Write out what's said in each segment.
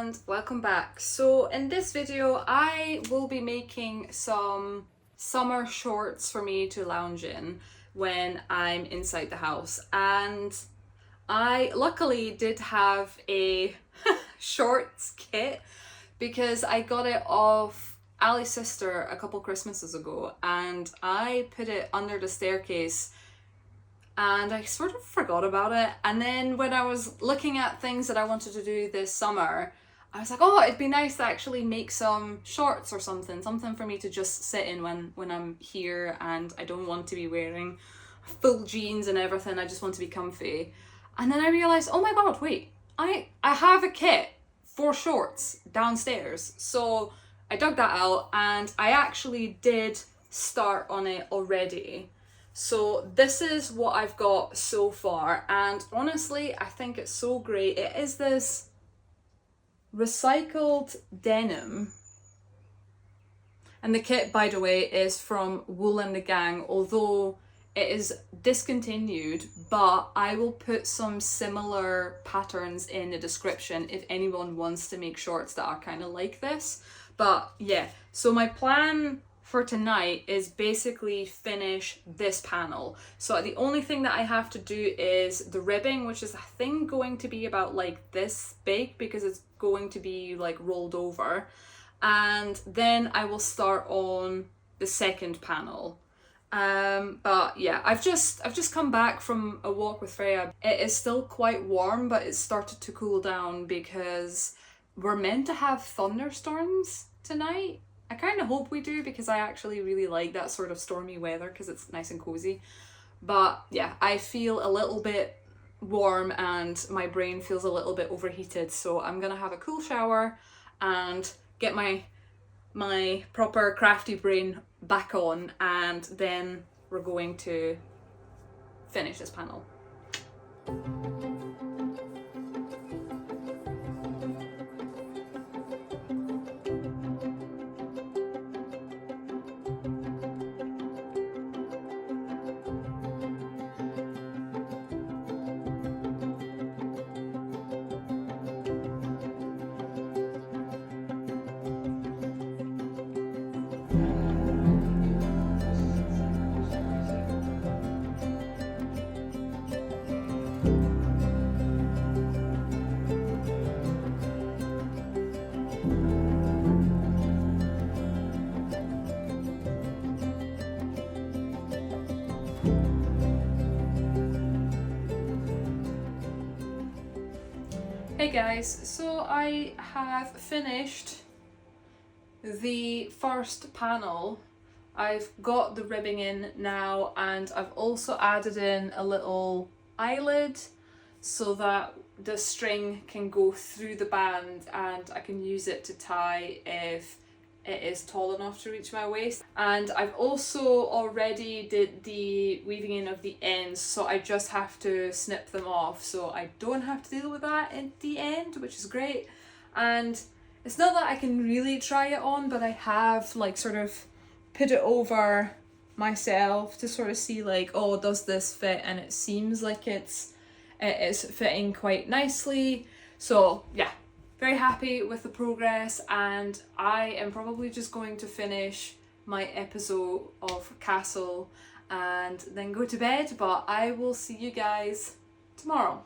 and welcome back. So in this video I will be making some summer shorts for me to lounge in when I'm inside the house, and I luckily did have a shorts kit because I got it off Ali's sister a couple Christmases ago, and I put it under the staircase and I sort of forgot about it. And then when I was looking at things that I wanted to do this summer, I was like, oh, it'd be nice to actually make some shorts or something for me to just sit in when I'm here and I don't want to be wearing full jeans and everything. I just want to be comfy. And then I realized, oh my god, wait, I have a kit for shorts downstairs. So I dug that out and I actually did start on it already. So this is what I've got so far, and honestly I think it's so great. It is this recycled denim, and the kit, by the way, is from Wool and the Gang, although it is discontinued, but I will put some similar patterns in the description if anyone wants to make shorts that are kind of like this. But yeah, so my plan for tonight is basically finish this panel. So the only thing that I have to do is the ribbing, which is I think going to be about like this big because it's going to be like rolled over, and then I will start on the second panel. But yeah, I've just come back from a walk with Freya. It is still quite warm, but it's started to cool down because we're meant to have thunderstorms tonight. I kind of hope we do because I actually really like that sort of stormy weather because it's nice and cozy. But yeah, I feel a little bit warm and my brain feels a little bit overheated, so I'm gonna have a cool shower and get my proper crafty brain back on, and then we're going to finish this panel. Hey guys, so I have finished the first panel. I've got the ribbing in now, and I've also added in a little eyelid so that the string can go through the band and I can use it to tie if it is tall enough to reach my waist. And I've also already did the weaving in of the ends, so I just have to snip them off, so I don't have to deal with that at the end, which is great. And it's not that I can really try it on, but I have like sort of put it over myself to sort of see like, oh, does this fit? And it seems like it is fitting quite nicely. So yeah, very happy with the progress, and I am probably just going to finish my episode of Castle and then go to bed, but I will see you guys tomorrow.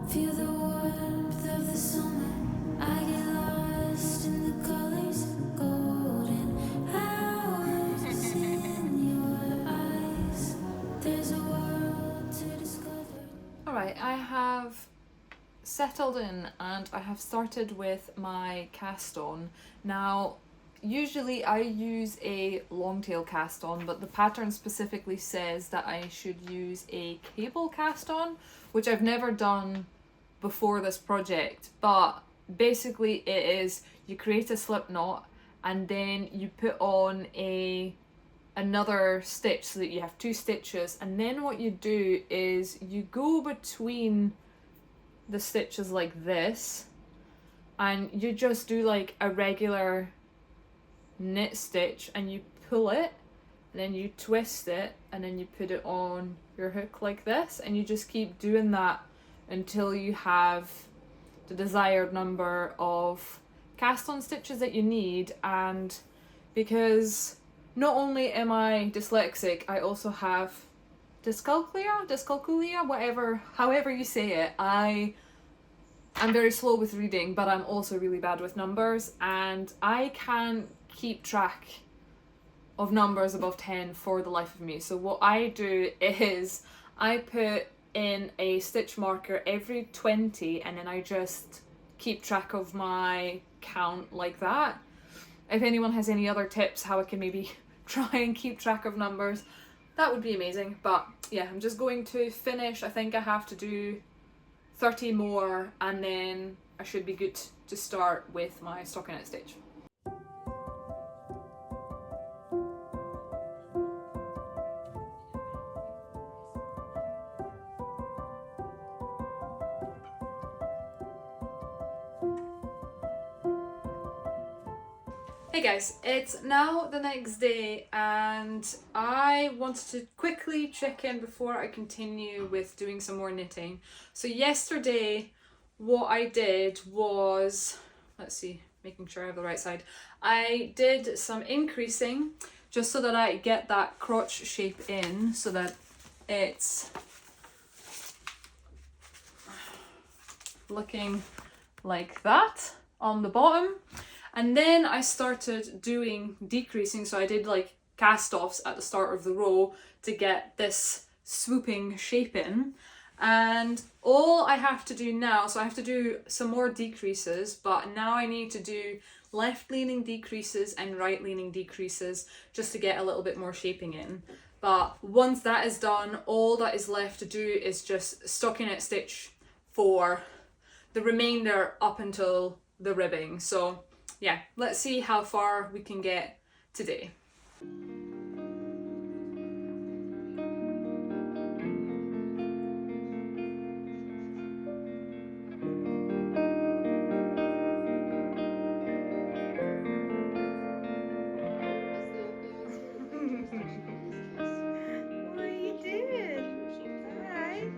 Feel the warmth of the summer. I get lost in the colors, golden hours in your eyes. There's a world to discover. Alright, I have settled in and I have started with my cast on. Now, usually I use a long tail cast on, but the pattern specifically says that I should use a cable cast on, which I've never done before this project, but basically it is you create a slip knot and then you put on another stitch so that you have two stitches, and then what you do is you go between the stitches like this and you just do like a regular knit stitch and you pull it, and then you twist it, and then you put it on your hook like this, and you just keep doing that until you have the desired number of cast on stitches that you need. And because not only am I dyslexic, I also have dyscalculia, whatever, however you say it. I'm very slow with reading, but I'm also really bad with numbers, and I can't keep track of numbers above 10 for the life of me. So what I do is I put in a stitch marker every 20, and then I just keep track of my count like that. If anyone has any other tips how I can maybe try and keep track of numbers, that would be amazing. But yeah, I'm just going to finish. I think I have to do 30 more, and then I should be good to start with my stockinette stitch. Hey guys, it's now the next day, and I wanted to quickly check in before I continue with doing some more knitting. So yesterday what I did was, let's see, making sure I have the right side. I did some increasing just so that I get that crotch shape in, so that it's looking like that on the bottom. And then I started doing decreasing, so I did like cast offs at the start of the row to get this swooping shape in. And all I have to do now, so I have to do some more decreases, but now I need to do left leaning decreases and right leaning decreases just to get a little bit more shaping in. But once that is done, all that is left to do is just stockinette stitch for the remainder up until the ribbing. So yeah, let's see how far we can get today. What are you doing? Alright.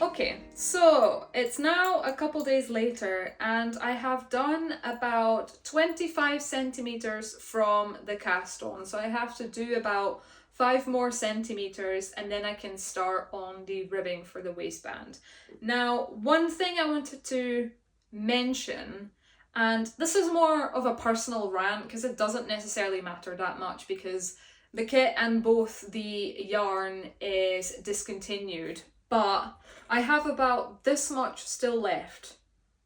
Okay, so it's now a couple days later, and I have done about 25 centimeters from the cast on. So I have to do about 5 more centimeters, and then I can start on the ribbing for the waistband. Now, one thing I wanted to mention, and this is more of a personal rant because it doesn't necessarily matter that much, because the kit and both the yarn is discontinued, but I have about this much still left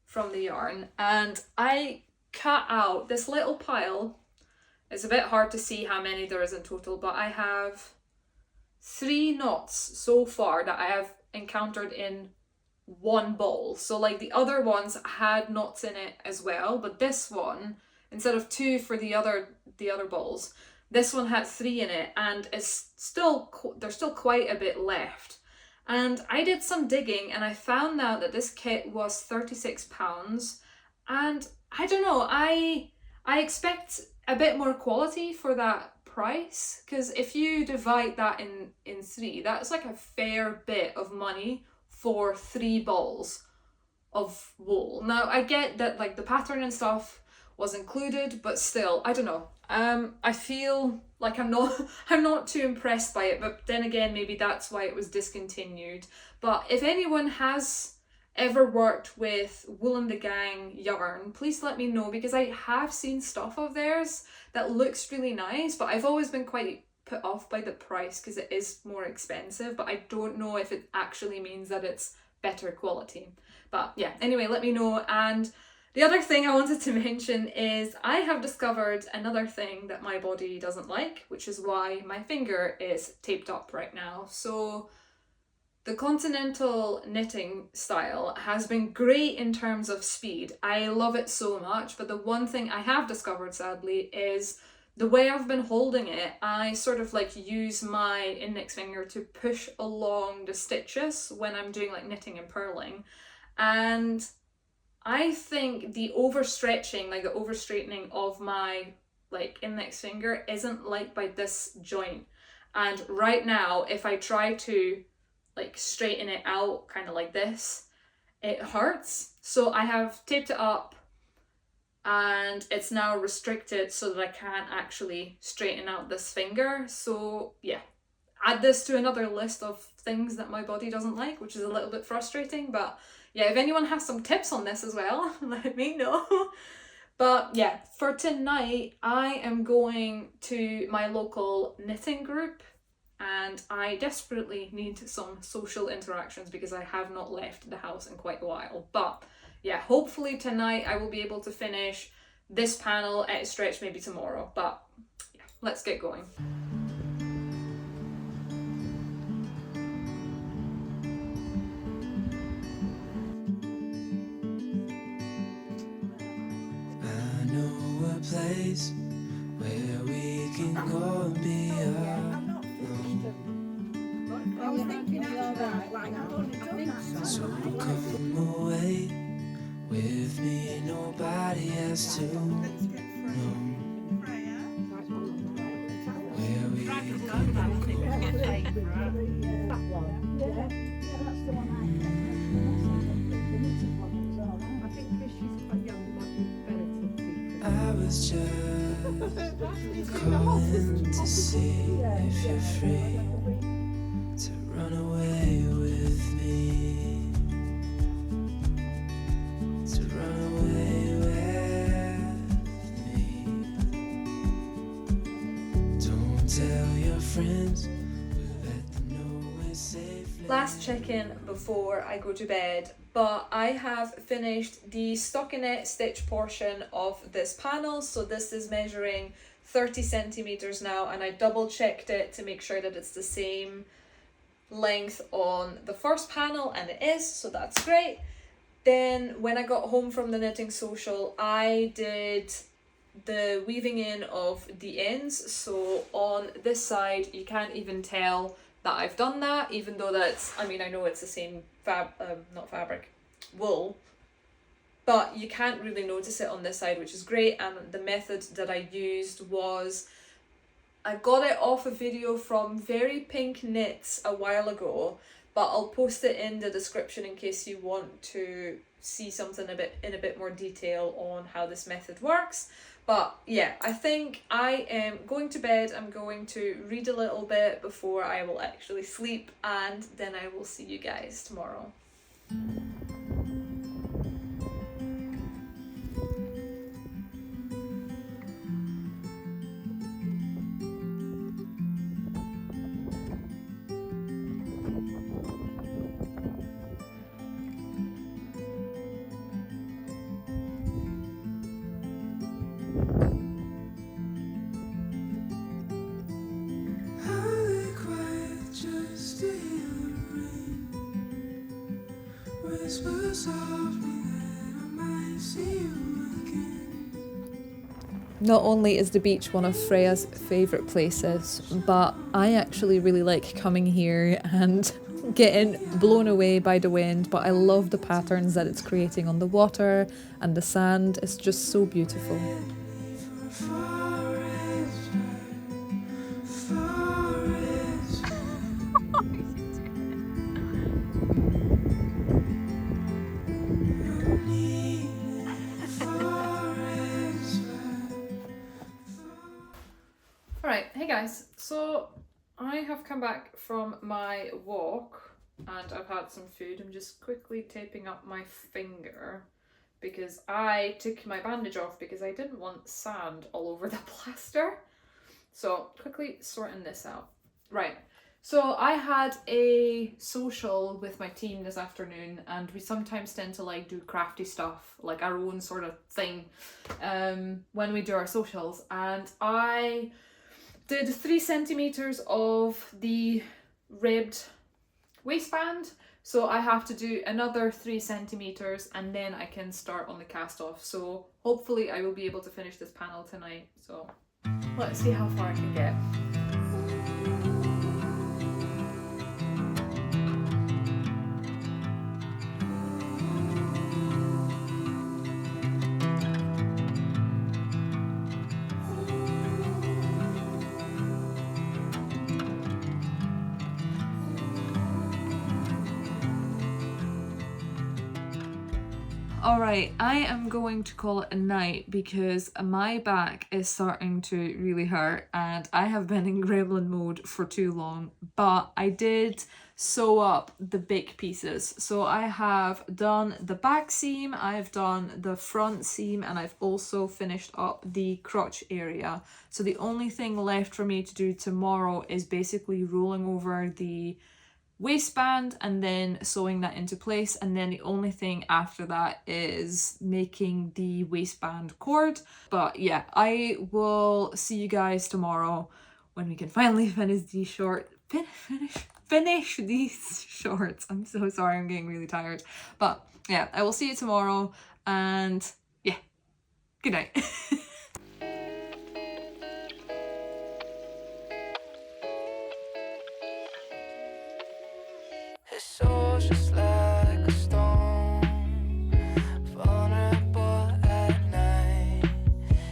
from the yarn, and I cut out this little pile. It's a bit hard to see how many there is in total, but I have 3 knots so far that I have encountered in one ball. So like the other ones had knots in it as well, but this one, instead of 2 for the other balls, this one had 3 in it, and it's still there's still quite a bit left. And I did some digging, and I found out that this kit was £36, and I don't know, I expect a bit more quality for that price, because if you divide that in 3, that's like a fair bit of money for 3 balls of wool. Now I get that like the pattern and stuff was included, but still, I don't know. I feel like I'm not too impressed by it, but then again, maybe that's why it was discontinued. But if anyone has ever worked with Wool and the Gang yarn, please let me know, because I have seen stuff of theirs that looks really nice, but I've always been quite put off by the price because it is more expensive, but I don't know if it actually means that it's better quality. But yeah, anyway, let me know. And the other thing I wanted to mention is I have discovered another thing that my body doesn't like, which is why my finger is taped up right now. So The continental knitting style has been great in terms of speed. I love it so much, but the one thing I have discovered sadly is the way I've been holding it, I sort of like use my index finger to push along the stitches when I'm doing like knitting and purling. And I think the overstretching, like the over straightening of my like index finger isn't liked by this joint. And right now, if I try to like straighten it out kind of like this, it hurts. So I have taped it up and it's now restricted so that I can't actually straighten out this finger. So yeah, add this to another list of things that my body doesn't like, which is a little bit frustrating. But yeah, if anyone has some tips on this as well, let me know. But yeah, for tonight, I am going to my local knitting group and I desperately need some social interactions because I have not left the house in quite a while. But yeah, hopefully tonight I will be able to finish this panel at a stretch, maybe tomorrow. But yeah, let's get going. I know a place where we can go and be alone. I was thinking after that, like, I've only done that. So come away with me, nobody has to know where we can go. I was just calling to see if you're free to run away with me, to run away with me. Don't tell your friends, we'll let them know we're safe. Last check-in before I go to bed, but I have finished the stockinette stitch portion of this panel. So this is measuring 30 centimeters now, and I double checked it to make sure that it's the same length on the first panel, and it is, so that's great. Then when I got home from the knitting social, I did the weaving in of the ends. So on this side you can't even tell that I've done that, even though that's, I mean, I know it's the same wool, but you can't really notice it on this side, which is great. And the method that I used was, I got it off a video from Very Pink Knits a while ago, but I'll post it in the description in case you want to see something in a bit more detail on how this method works. But yeah, I think I am going to bed. I'm going to read a little bit before I will actually sleep, and then I will see you guys tomorrow. Not only is the beach one of Freya's favourite places, but I actually really like coming here and getting blown away by the wind, but I love the patterns that it's creating on the water and the sand. It's just so beautiful. Alright, hey guys, so I have come back from my walk and I've had some food. I'm just quickly taping up my finger because I took my bandage off because I didn't want sand all over the plaster. So quickly sorting this out. Right, so I had a social with my team this afternoon, and we sometimes tend to like do crafty stuff, like our own sort of thing, when we do our socials. And I did 3 centimeters of the ribbed waistband. So I have to do another 3 centimeters and then I can start on the cast off. So hopefully I will be able to finish this panel tonight. So let's see how far I can get. Alright, I am going to call it a night because my back is starting to really hurt and I have been in gremlin mode for too long, but I did sew up the big pieces. So I have done the back seam, I've done the front seam, and I've also finished up the crotch area. So the only thing left for me to do tomorrow is basically rolling over the waistband and then sewing that into place, and then the only thing after that is making the waistband cord. But yeah, I will see you guys tomorrow when we can finally finish these finish these shorts. I'm so sorry, I'm getting really tired, but yeah, I will see you tomorrow, and yeah, good night. His soul's just like a stone, vulnerable at night.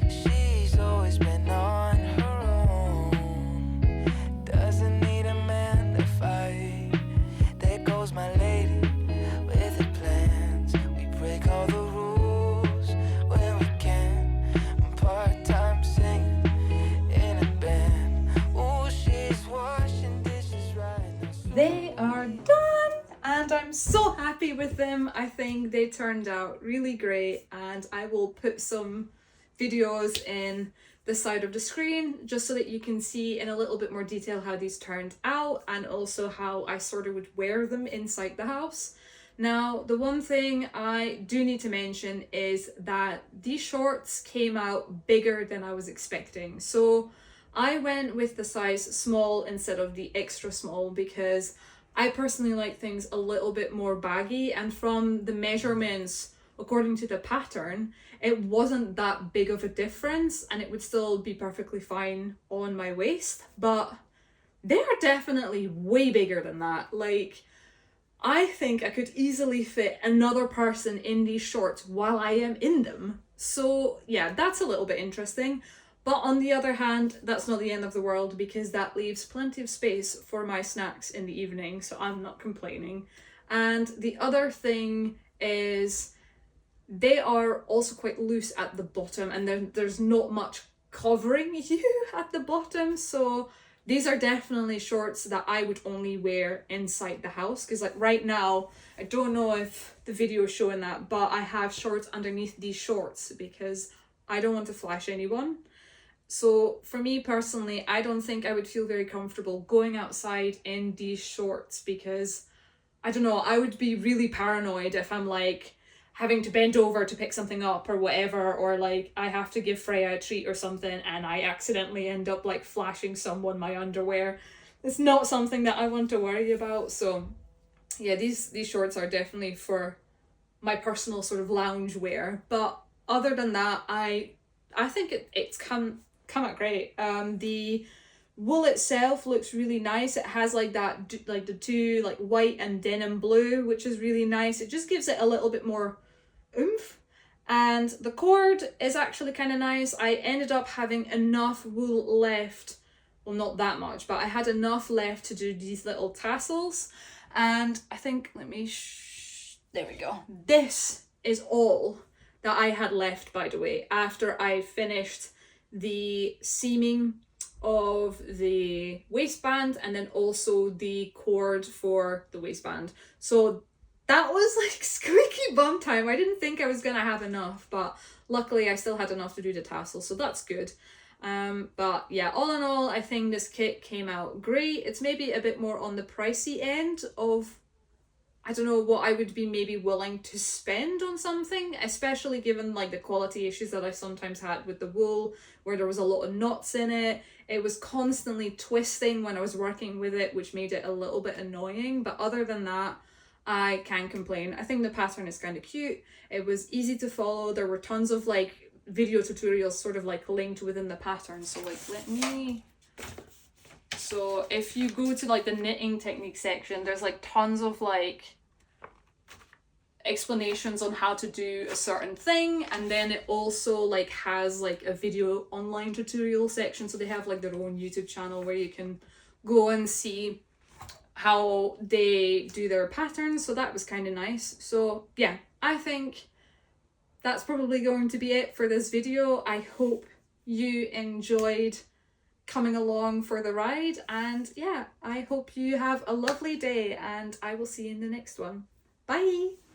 She's always been on her own, doesn't need a man to fight. There goes my lady with her plans. We break all the rules when we can. I'm part-time singing in a band. Ooh, she's washing dishes right now. They are done and I'm so happy with them. I think they turned out really great, and I will put some videos in the side of the screen just so that you can see in a little bit more detail how these turned out, and also how I sort of would wear them inside the house. Now, the one thing I do need to mention is that these shorts came out bigger than I was expecting. So I went with the size small instead of the extra small because I personally like things a little bit more baggy, and from the measurements according to the pattern, it wasn't that big of a difference and it would still be perfectly fine on my waist, but they are definitely way bigger than that. Like, I think I could easily fit another person in these shorts while I am in them. So yeah, that's a little bit interesting. But on the other hand, that's not the end of the world because that leaves plenty of space for my snacks in the evening, so I'm not complaining. And the other thing is they are also quite loose at the bottom, and there's not much covering you at the bottom, so these are definitely shorts that I would only wear inside the house, because like right now, I don't know if the video is showing that, but I have shorts underneath these shorts because I don't want to flash anyone. So for me personally, I don't think I would feel very comfortable going outside in these shorts because, I don't know, I would be really paranoid if I'm like having to bend over to pick something up or whatever, or like I have to give Freya a treat or something and I accidentally end up like flashing someone my underwear. It's not something that I want to worry about. So yeah, these shorts are definitely for my personal sort of lounge wear. But other than that, I think it's come out great. The wool itself looks really nice. It has like that, like the two like white and denim blue, which is really nice. It just gives it a little bit more oomph. And the cord is actually kind of nice. I ended up having enough wool left, well, not that much, but I had enough left to do these little tassels. And I think, let me there we go. This is all that I had left, by the way, after I finished the seaming of the waistband and then also the cord for the waistband. So that was like squeaky bum time. I didn't think I was gonna have enough, but luckily I still had enough to do the tassel, so that's good. But yeah, all in all, I think this kit came out great. It's maybe a bit more on the pricey end of I don't know what I would be maybe willing to spend on something, especially given like the quality issues that I sometimes had with the wool, where there was a lot of knots in it. It was constantly twisting when I was working with it, which made it a little bit annoying. But other than that, I can't complain. I think the pattern is kind of cute. It was easy to follow. There were tons of like video tutorials sort of like linked within the pattern. So like so if you go to like the knitting technique section, there's like tons of like explanations on how to do a certain thing, and then it also like has like a video online tutorial section, so they have like their own YouTube channel where you can go and see how they do their patterns. So that was kind of nice. So yeah, I think that's probably going to be it for this video. I hope you enjoyed coming along for the ride, and yeah, I hope you have a lovely day, and I will see you in the next one. Bye!